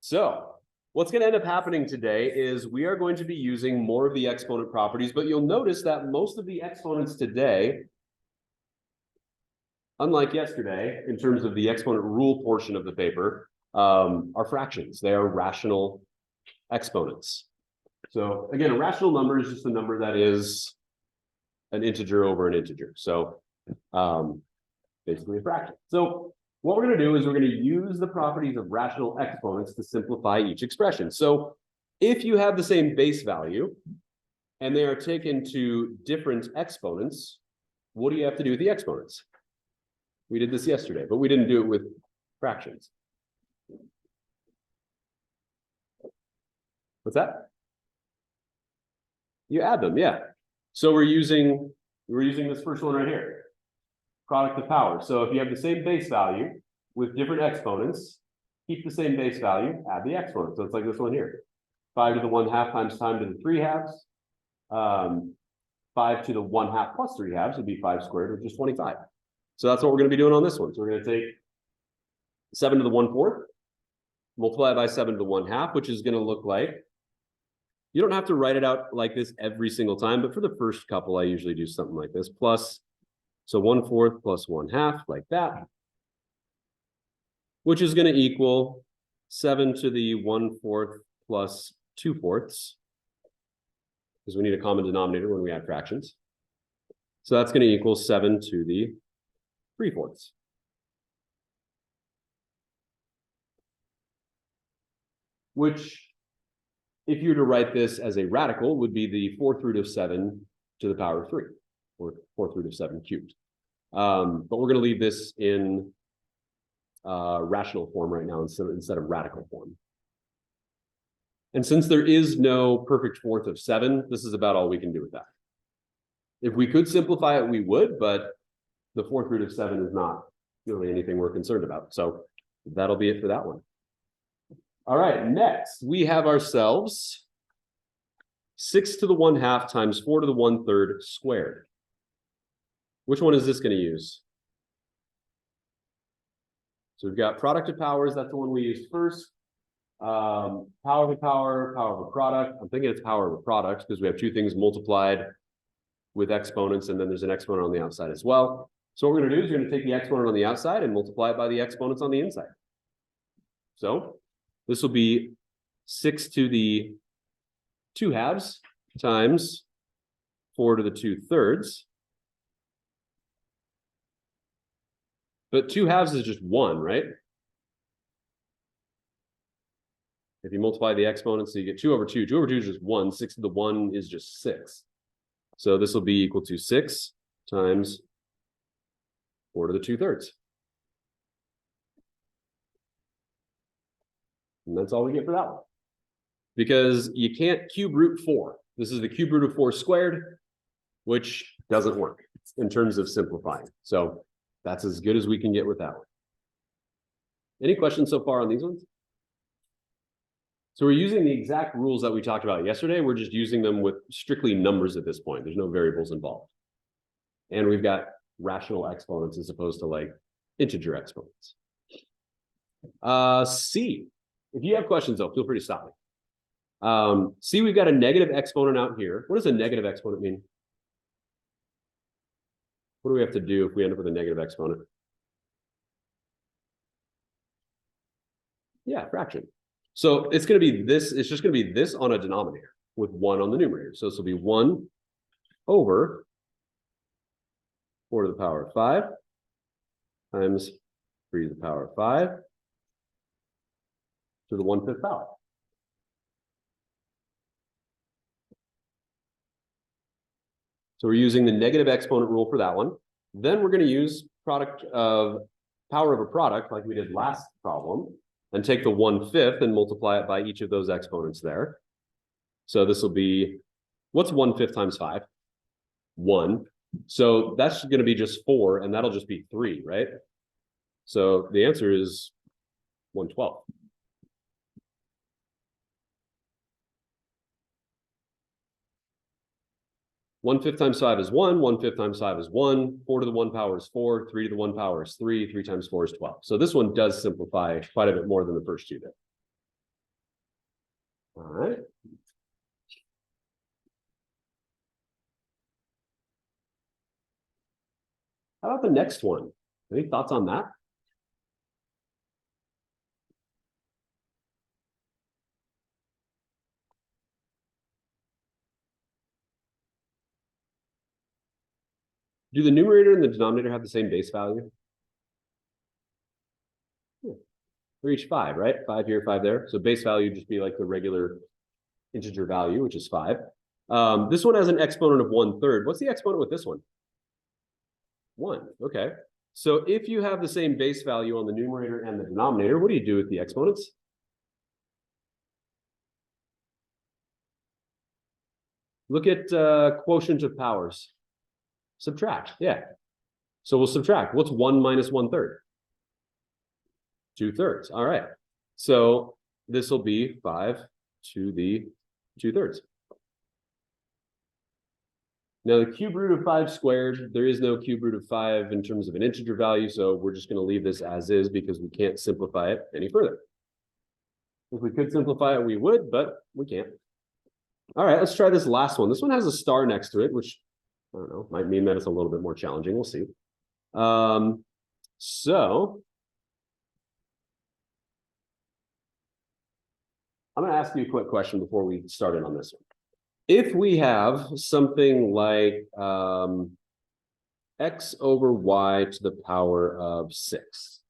So what's going to end up happening today is we are going to be using more of the exponent properties, but you'll notice that most of the exponents today, unlike yesterday, in terms of the exponent rule portion of the paper, are fractions. They are rational exponents. So again, a rational number is just a number that is an integer over an integer. So basically a fraction. So what we're going to do is we're going to use the properties of rational exponents to simplify each expression. So if you have the same base value and they are taken to different exponents, what do you have to do with the exponents? We did this yesterday, but we didn't do it with fractions. What's that? You add them, yeah. So we're using this first one right here, product of power. So if you have the same base value with different exponents, keep the same base value, add the exponent. So it's like this one here, 5 to the 1/2 times time to the 3/2. 5 to the 1/2 plus 3/2 would be 5 squared, which is 25. So that's what we're going to be doing on this one. So we're going to take 7 to the 1/4, multiply it by 7 to the 1/2, which is going to look like, you don't have to write it out like this every single time, but for the first couple, I usually do something like this, plus, so 1/4 plus 1/2, like that, which is going to equal 7 to the 1/4 plus 2/4, because we need a common denominator when we add fractions. So that's going to equal 7 to the 3/4. Which, if you were to write this as a radical, would be the 4th root of 7 to the power of 3, or 4th root of 7 cubed. But we're going to leave this in rational form right now instead of radical form. And since there is no perfect 4th of 7, this is about all we can do with that. If we could simplify it, we would, but the 4th root of 7 is not really anything we're concerned about. So that'll be it for that one. All right, next we have ourselves 6 to the 1/2 times 4 to the 1/3 squared. Which one is this going to use? So we've got product of powers. That's the one we used first. Power of a power, power of a product. I'm thinking it's power of a product because we have two things multiplied with exponents, and then there's an exponent on the outside as well. So what we're going to do is we're going to take the exponent on the outside and multiply it by the exponents on the inside. So this will be 6 to the 2/2 times 4 to the 2/3. But 2/2 is just 1, right? If you multiply the exponents, so you get 2 over 2. 2 over 2 is just 1. 6 to the 1 is just 6. So this will be equal to 6 times 4 to the 2/3. And that's all we get for that one. Because you can't cube root 4. This is the cube root of 4 squared, which doesn't work in terms of simplifying. So that's as good as we can get with that one. Any questions so far on these ones? So we're using the exact rules that we talked about yesterday. We're just using them with strictly numbers at this point. There's no variables involved. And we've got rational exponents as opposed to like integer exponents. C. If you have questions, though, feel free to stop me. See, we've got a negative exponent out here. What does a negative exponent mean? What do we have to do if we end up with a negative exponent? Yeah, fraction. So it's going to be this. It's just going to be this on a denominator with 1 on the numerator. So this will be 1 over 4 to the power of 5 times 3 to the power of 5. To the 1/5 power. So we're using the negative exponent rule for that one. Then we're going to use product of power of a product like we did last problem and take the 1/5 and multiply it by each of those exponents there. So this will be, what's 1/5 times 5? 1. So that's going to be just 4, and that'll just be 3, right? So the answer is 1/12. 1/5 times 5 is 1, 1/5 times 5 is 1, 4 to the 1 power is 4, 3 to the 1 power is 3, 3 times 4 is 12. So this one does simplify quite a bit more than the first two did. All right. How about the next one? Any thoughts on that? Do the numerator and the denominator have the same base value? Yeah. For each 5, right? 5 here, 5 there. So base value would just be like the regular integer value, which is 5. This one has an exponent of 1/3. What's the exponent with this one? 1. Okay. So if you have the same base value on the numerator and the denominator, what do you do with the exponents? Look at quotient of powers. Subtract, yeah. So we'll subtract. What's 1 minus 1/3? 2/3. All right. So this will be 5 to the 2/3. Now the cube root of 5 squared, there is no cube root of 5 in terms of an integer value, so we're just going to leave this as is because we can't simplify it any further. If we could simplify it, we would, but we can't. All right, let's try this last one. This one has a star next to it, which, I don't know, might mean that it's a little bit more challenging. We'll see. So I'm going to ask you a quick question before we start in on this one. If we have something like x over y to the power of 6.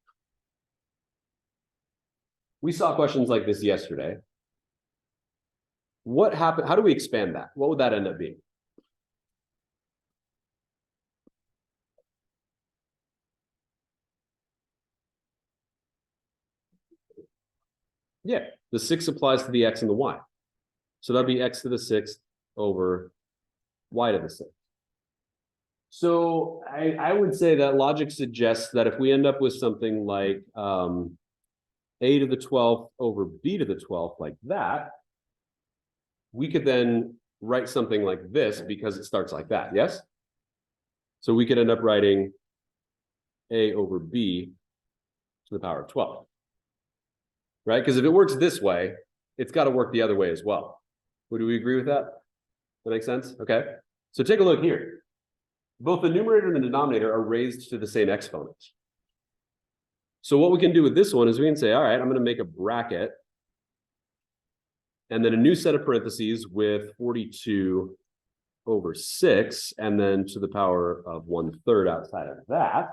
We saw questions like this yesterday. What happened? How do we expand that? What would that end up being? Yeah, the 6 applies to the x and the y. So that'd be x to the 6th over y to the 6th. So I would say that logic suggests that if we end up with something like a to the 12th over b to the 12th like that, we could then write something like this because it starts like that, yes? So we could end up writing a over b to the power of 12, right? Because if it works this way, it's got to work the other way as well. Would we agree with that? That makes sense? Okay. So take a look here. Both the numerator and the denominator are raised to the same exponent. So what we can do with this one is we can say, all right, I'm going to make a bracket and then a new set of parentheses with 42 over 6, and then to the power of 1/3 outside of that.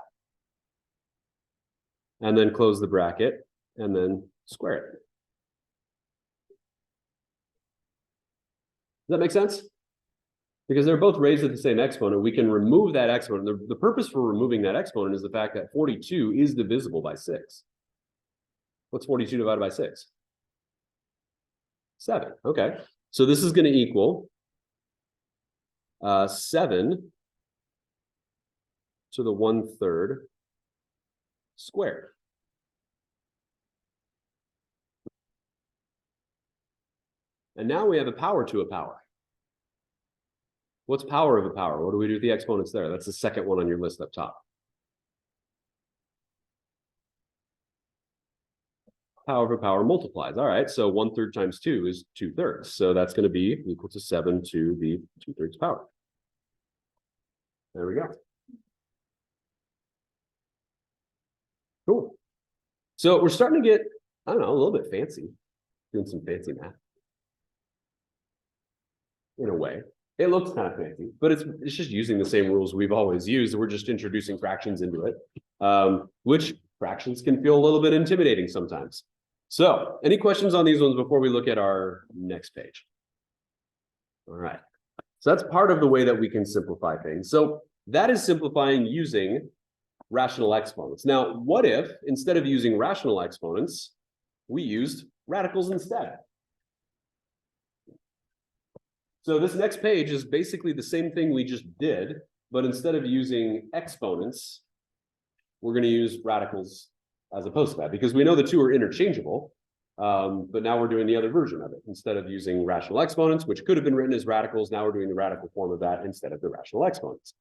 And then close the bracket and then square it. Does that make sense? Because they're both raised at the same exponent, we can remove that exponent. The purpose for removing that exponent is the fact that 42 is divisible by 6. What's 42 divided by 6? 7. Okay. So this is going to equal 7 to the 1/3 squared. And now we have a power to a power. What's power of a power? What do we do with the exponents there? That's the second one on your list up top. Power of a power multiplies. All right, so 1/3 times 2 is 2/3. So that's going to be equal to 7 to the 2/3 power. There we go. Cool. So we're starting to get, I don't know, a little bit fancy, doing some fancy math. In a way, it looks kind of fancy, but it's just using the same rules we've always used. We're just introducing fractions into it, which fractions can feel a little bit intimidating sometimes. So any questions on these ones before we look at our next page? All right. So that's part of the way that we can simplify things. So that is simplifying using rational exponents. Now, what if instead of using rational exponents, we used radicals instead? So this next page is basically the same thing we just did, but instead of using exponents, we're going to use radicals as opposed to that, because we know the two are interchangeable, but now we're doing the other version of it. Instead of using rational exponents, which could have been written as radicals, now we're doing the radical form of that instead of the rational exponents.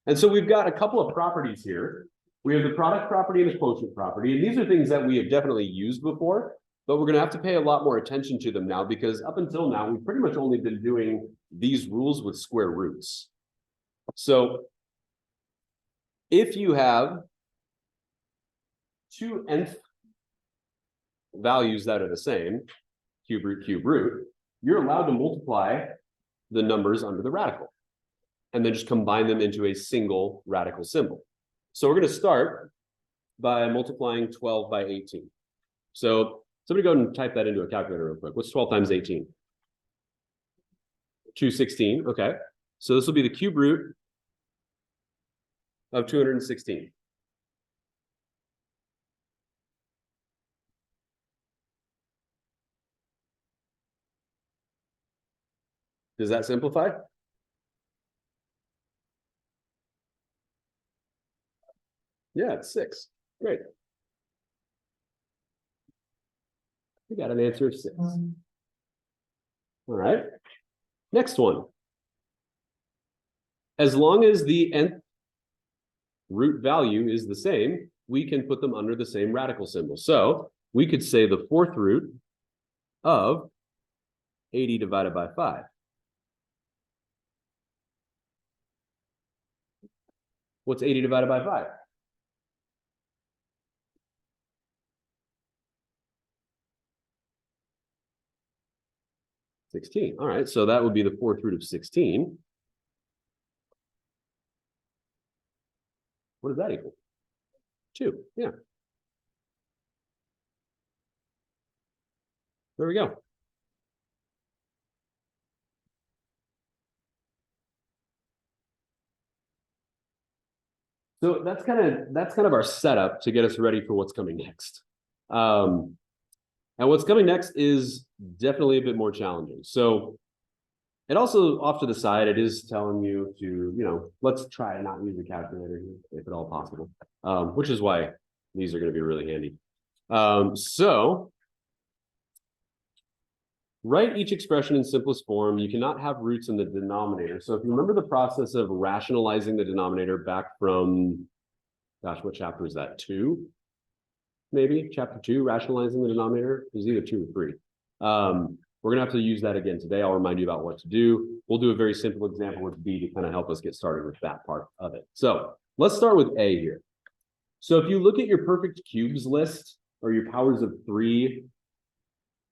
And so we've got a couple of properties here. We have the product property and the quotient property, and these are things that we have definitely used before, but we're going to have to pay a lot more attention to them now, because up until now, we've pretty much only been doing these rules with square roots. So if you have two nth values that are the same, cube root, you're allowed to multiply the numbers under the radical and then just combine them into a single radical symbol. So we're going to start by multiplying 12 by 18. So somebody go and type that into a calculator real quick. What's 12 times 18? 216. Okay. So this will be the cube root of 216. Does that simplify? Yeah, it's 6. Great. We got an answer of 6. All right. Next one. As long as the nth root value is the same, we can put them under the same radical symbol. So we could say the fourth root of 80 divided by 5. What's 80 divided by 5? 16. All right, so that would be the fourth root of 16. What does that equal? 2. Yeah. There we go. So that's kind of our setup to get us ready for what's coming next. And what's coming next is definitely a bit more challenging. So it also, off to the side, it is telling you to, let's try and not use a calculator if at all possible, which is why these are going to be really handy. So write each expression in simplest form. You cannot have roots in the denominator. So if you remember the process of rationalizing the denominator back from, gosh, what chapter is that? 2? Maybe chapter 2, rationalizing the denominator. It was either 2 or 3. We're gonna have to use that again today. I'll remind you about what to do. We'll do a very simple example with B to kind of help us get started with that part of it. So let's start with A here. So if you look at your perfect cubes list, or your powers of 3,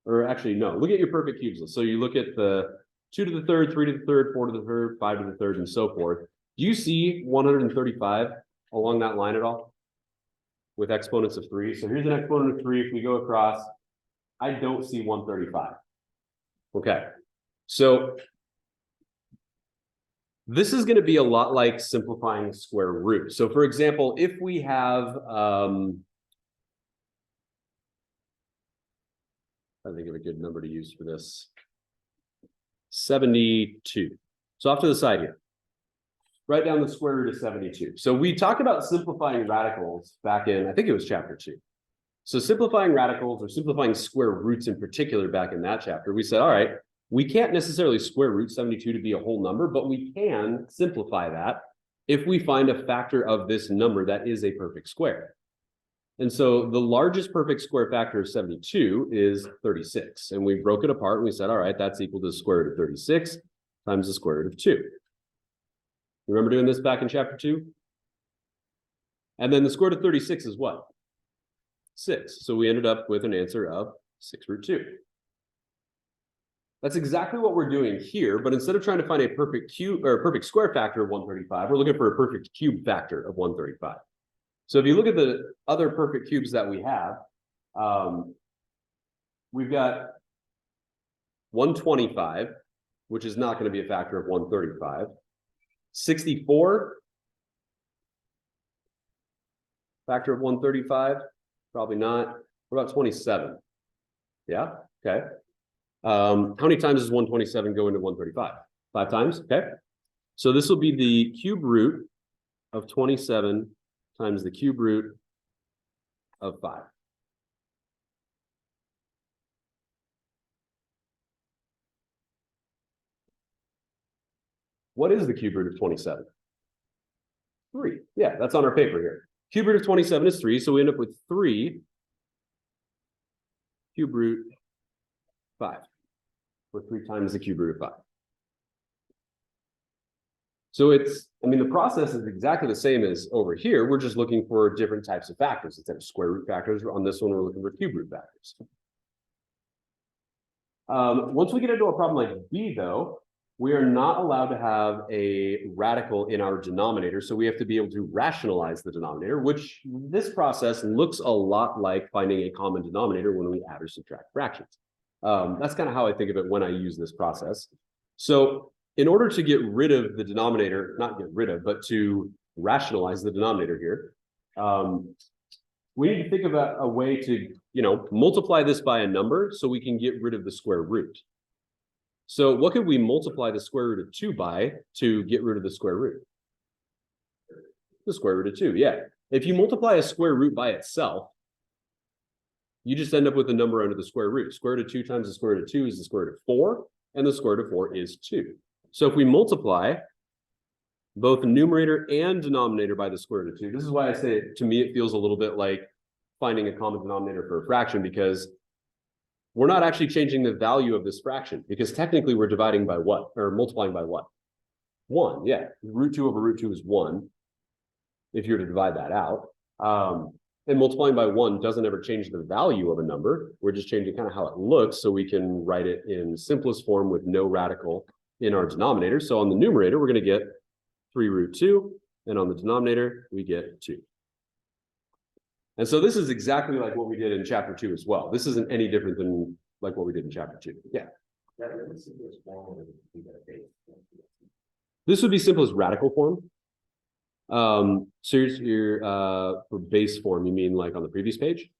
or actually, no, look at your perfect cubes list. So you look at the 2 to the third, 3 to the third, 4 to the third, 5 to the third, and so forth. Do you see 135 along that line at all? With exponents of 3. So here's an exponent of 3. If we go across, I don't see 135. Okay, so this is going to be a lot like simplifying square root. So for example, if we have, I think of a good number to use for this, 72. So off to the side here, write down the square root of 72. So we talked about simplifying radicals back in, I think it was chapter 2. So simplifying radicals, or simplifying square roots in particular, back in that chapter, we said, all right, we can't necessarily square root 72 to be a whole number, but we can simplify that if we find a factor of this number that is a perfect square. And so the largest perfect square factor of 72 is 36. And we broke it apart and we said, all right, that's equal to the square root of 36 times the square root of 2. Remember doing this back in chapter 2? And then the square root of 36 is what? 6. So we ended up with an answer of 6 root 2. That's exactly what we're doing here, but instead of trying to find a perfect cube or a perfect square factor of 135, we're looking for a perfect cube factor of 135. So if you look at the other perfect cubes that we have, we've got 125, which is not going to be a factor of 135. 64, factor of 135. Probably not. What about 27? Yeah, okay. How many times does 127 go into 135? 5 times, okay. So this will be the cube root of 27 times the cube root of 5. What is the cube root of 27? 3. Yeah, that's on our paper here. Cube root of 27 is 3, so we end up with 3 cube root 5, or 3 times the cube root of 5. So the process is exactly the same as over here. We're just looking for different types of factors. Instead of square root factors, on this one, we're looking for cube root factors. Once we get into a problem like B, though, we are not allowed to have a radical in our denominator. So we have to be able to rationalize the denominator, which this process looks a lot like finding a common denominator when we add or subtract fractions. That's kind of how I think of it when I use this process. So in order to get rid of the denominator, not get rid of, but to rationalize the denominator here, we need to think about a way to, multiply this by a number so we can get rid of the square root. So what could we multiply the square root of 2 by to get rid of the square root? The square root of 2, yeah. If you multiply a square root by itself, you just end up with a number under the square root. Square root of 2 times the square root of 2 is the square root of 4, and the square root of 4 is 2. So if we multiply both numerator and denominator by the square root of 2, this is why I say, to me, it feels a little bit like finding a common denominator for a fraction, because we're not actually changing the value of this fraction, because technically we're dividing by what? Or multiplying by what? 1, yeah. Root 2 over root 2 is 1, if you're to divide that out. And multiplying by 1 doesn't ever change the value of a number. We're just changing kind of how it looks, so we can write it in simplest form with no radical in our denominator. So on the numerator, we're going to get 3 root 2, and on the denominator, we get 2. And so this is exactly like what we did in chapter 2 as well. This isn't any different than like what we did in chapter 2. Yeah. This would be simplest radical form. So you're for base form, you mean like on the previous page?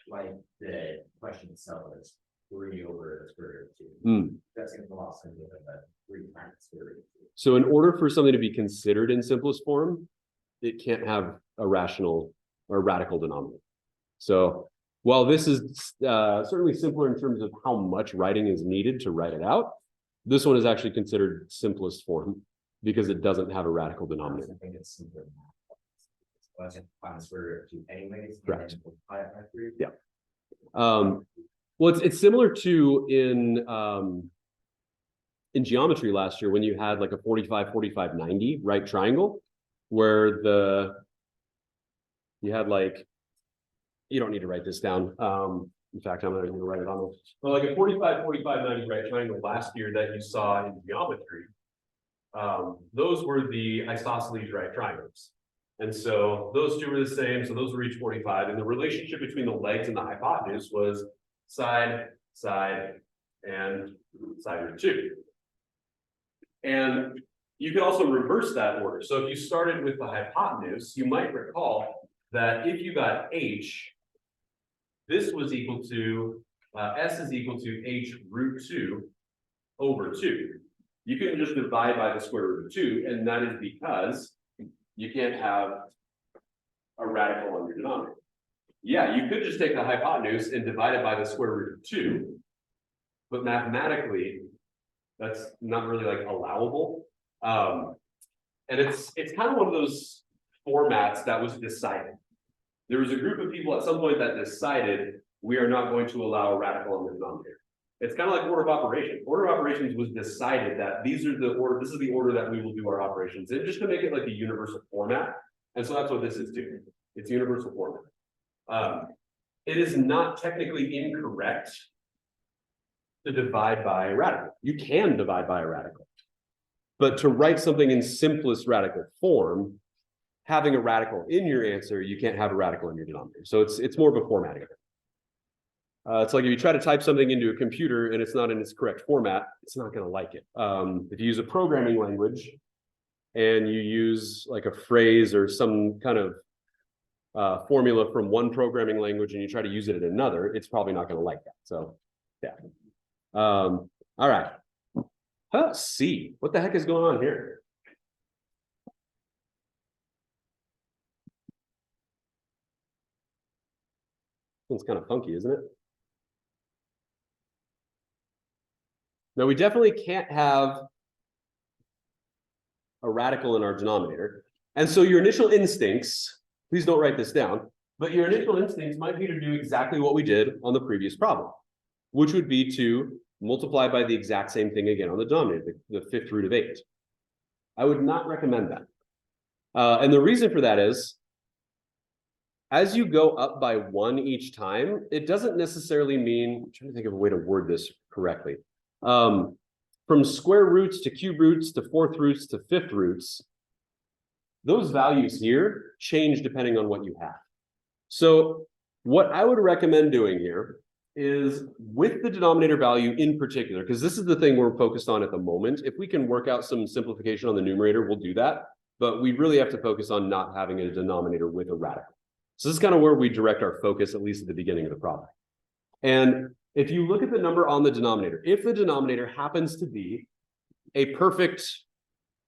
Like the question itself is 3 over the square root of 2. That's going to loss into the 3 times the square root of 2. So in order for something to be considered in simplest form, it can't have a rational or radical denominator. So while this is certainly simpler in terms of how much writing is needed to write it out, this one is actually considered simplest form because it doesn't have a radical denominator. I think it's simpler. Find the square root of 2 anyways. Correct. Yeah. Well, it's similar to in geometry last year when you had like a 45, 45, 90 right triangle, where you had like, you don't need to write this down. In fact, I'm not going to write it on this. But like a 45, 45, 90 right triangle last year that you saw in geometry, those were the isosceles right triangles. And so those two were the same. So those were each 45. And the relationship between the legs and the hypotenuse was side, side, and side root 2. And you could also reverse that order. So if you started with the hypotenuse, you might recall that if you got h, this was equal to, s is equal to h root 2 over 2. You can just divide by the square root of 2, and that is because you can't have a radical on your denominator. Yeah, you could just take the hypotenuse and divide it by the square root of 2, but mathematically, that's not really like allowable. And it's kind of one of those formats that was decided. There was a group of people at some point that decided we are not going to allow a radical on the denominator. It's kind of like order of operations. Order of operations was decided that this is the order that we will do our operations in, just to make it like a universal format. And so that's what this is too. It's universal format. It is not technically incorrect to divide by a radical. You can divide by a radical. But to write something in simplest radical form, having a radical in your answer, you can't have a radical in your denominator. So it's more of a formatting. It's like if you try to type something into a computer and it's not in its correct format, it's not going to like it. If you use a programming language and you use like a phrase or some kind of formula from one programming language and you try to use it in another, it's probably not going to like that. So, yeah. All right. C. What the heck is going on here? It's kind of funky, isn't it? Now, we definitely can't have a radical in our denominator. And so your initial instincts, please don't write this down, but your initial instincts might be to do exactly what we did on the previous problem. which would be to multiply by the exact same thing again on the denominator, the fifth root of 8. I would not recommend that. And the reason for that is, as you go up by 1 each time, it doesn't necessarily mean, I'm trying to think of a way to word this correctly. From square roots to cube roots to fourth roots to fifth roots, those values here change depending on what you have. So what I would recommend doing here is with the denominator value in particular, because this is the thing we're focused on at the moment. If we can work out some simplification on the numerator, we'll do that. But we really have to focus on not having a denominator with a radical. So this is kind of where we direct our focus, at least at the beginning of the problem. And if you look at the number on the denominator, if the denominator happens to be a perfect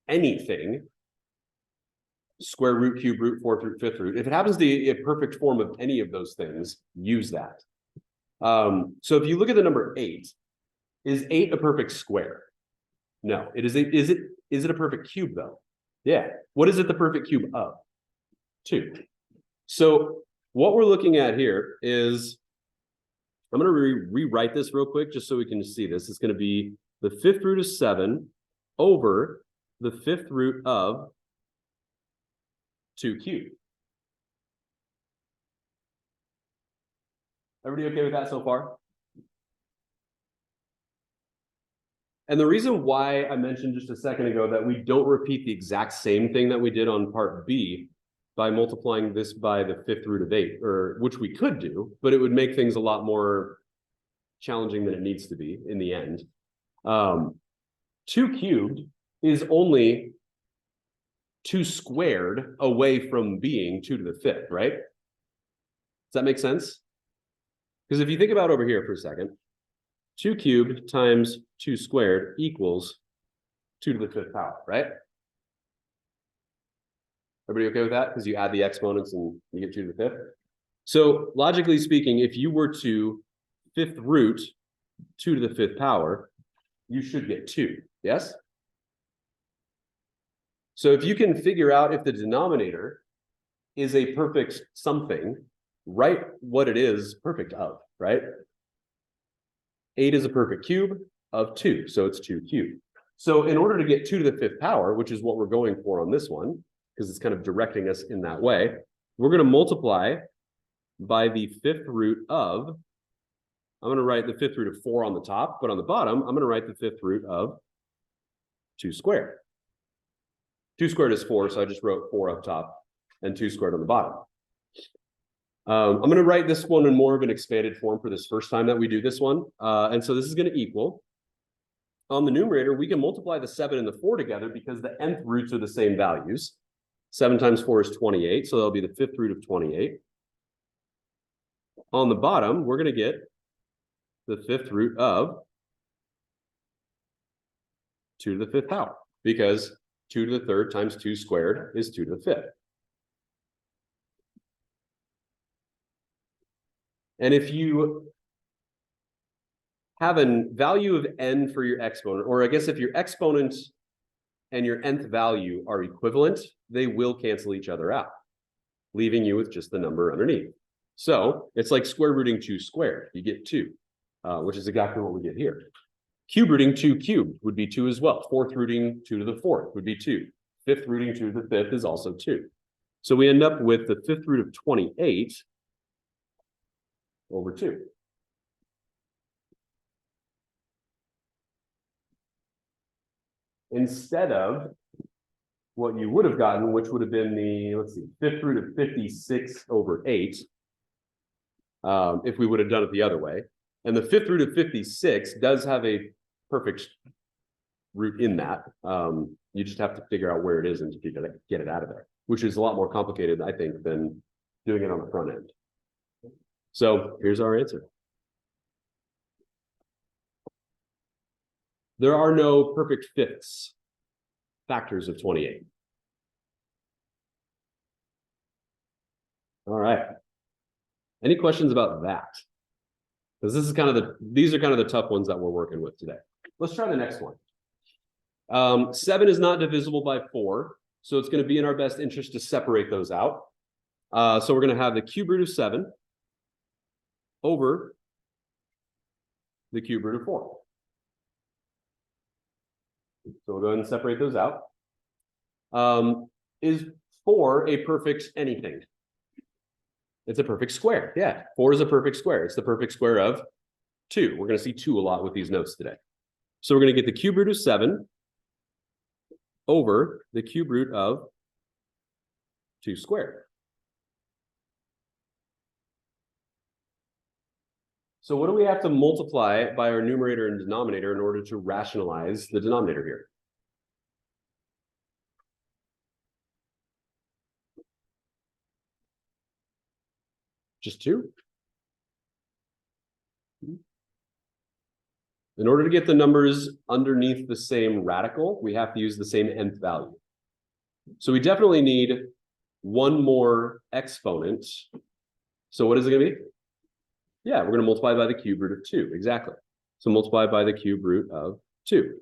anything, square root, cube root, fourth root, fifth root, if it happens to be a perfect form of any of those things, use that. So if you look at the number 8, is 8 a perfect square? No. Is it a perfect cube though? Yeah. What is it the perfect cube of? 2. So what we're looking at here is, I'm going to rewrite this real quick just so we can see this. It's going to be the fifth root of 7 over the fifth root of 2 cubed. Everybody okay with that so far? And the reason why I mentioned just a second ago that we don't repeat the exact same thing that we did on part B by multiplying this by the fifth root of 8, or which we could do, but it would make things a lot more challenging than it needs to be in the end. 2 cubed is only 2 squared away from being 2 to the 5th, right? Does that make sense? Because if you think about over here for a second, 2 cubed times 2 squared equals 2 to the 5th power, right? Everybody okay with that? Because you add the exponents and you get 2 to the 5th. So logically speaking, if you were to 5th root 2 to the 5th power, you should get 2, yes? So if you can figure out if the denominator is a perfect something, write what it is perfect of, right? 8 is a perfect cube of 2, so it's 2 cubed. So in order to get 2 to the 5th power, which is what we're going for on this one, because it's kind of directing us in that way, we're going to multiply by the 5th root of, I'm going to write the 5th root of 4 on the top, but on the bottom, I'm going to write the 5th root of 2 squared. 2 squared is 4, so I just wrote 4 up top and 2 squared on the bottom. I'm going to write this one in more of an expanded form for this first time that we do this one. And so this is going to equal, on the numerator, we can multiply the 7 and the 4 together because the nth roots are the same values. 7 times 4 is 28, so that'll be the 5th root of 28. On the bottom, we're going to get the 5th root of 2 to the 5th power, because 2 to the 3rd times 2 squared is 2 to the 5th. And if you have a value of n for your exponent, or I guess if your exponent and your nth value are equivalent, they will cancel each other out, leaving you with just the number underneath. So it's like square rooting 2 squared. You get 2, which is exactly what we get here. Cube rooting 2 cubed would be 2 as well. 4th rooting 2 to the 4th would be 2. 5th rooting 2 to the 5th is also 2. So we end up with the 5th root of 28 over 2. Instead of what you would have gotten, which would have been the, let's see, 5th root of 56 over 8, if we would have done it the other way. And the 5th root of 56 does have a perfect root in that. You just have to figure out where it is and to get it out of there, which is a lot more complicated, I think, than doing it on the front end. So here's our answer. There are no perfect fifths, factors of 28. All right. Any questions about that? Because this is kind of these are kind of the tough ones that we're working with today. Let's try the next one. 7 is not divisible by 4, so it's going to be in our best interest to separate those out. So we're going to have the cube root of 7 over the cube root of 4. So we'll go ahead and separate those out. Is 4 a perfect anything? It's a perfect square. Yeah, 4 is a perfect square. It's the perfect square of 2. We're going to see 2 a lot with these notes today. So we're going to get the cube root of 7 over the cube root of 2 squared. So what do we have to multiply by our numerator and denominator in order to rationalize the denominator here? Just 2? In order to get the numbers underneath the same radical, we have to use the same nth value. So we definitely need one more exponent. So what is it going to be? Yeah, we're going to multiply by the cube root of 2. Exactly. So multiply by the cube root of 2.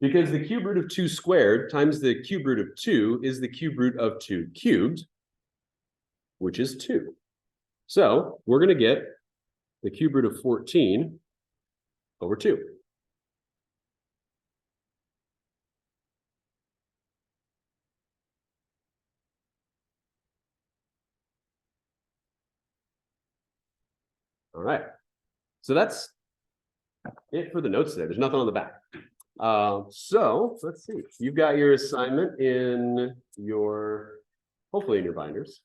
Because the cube root of 2 squared times the cube root of 2 is the cube root of 2 cubed, which is 2. So we're going to get the cube root of 14 over 2. All right. So that's it for the notes today. There's nothing on the back. So let's see. You've got your assignment in your, hopefully in your binders.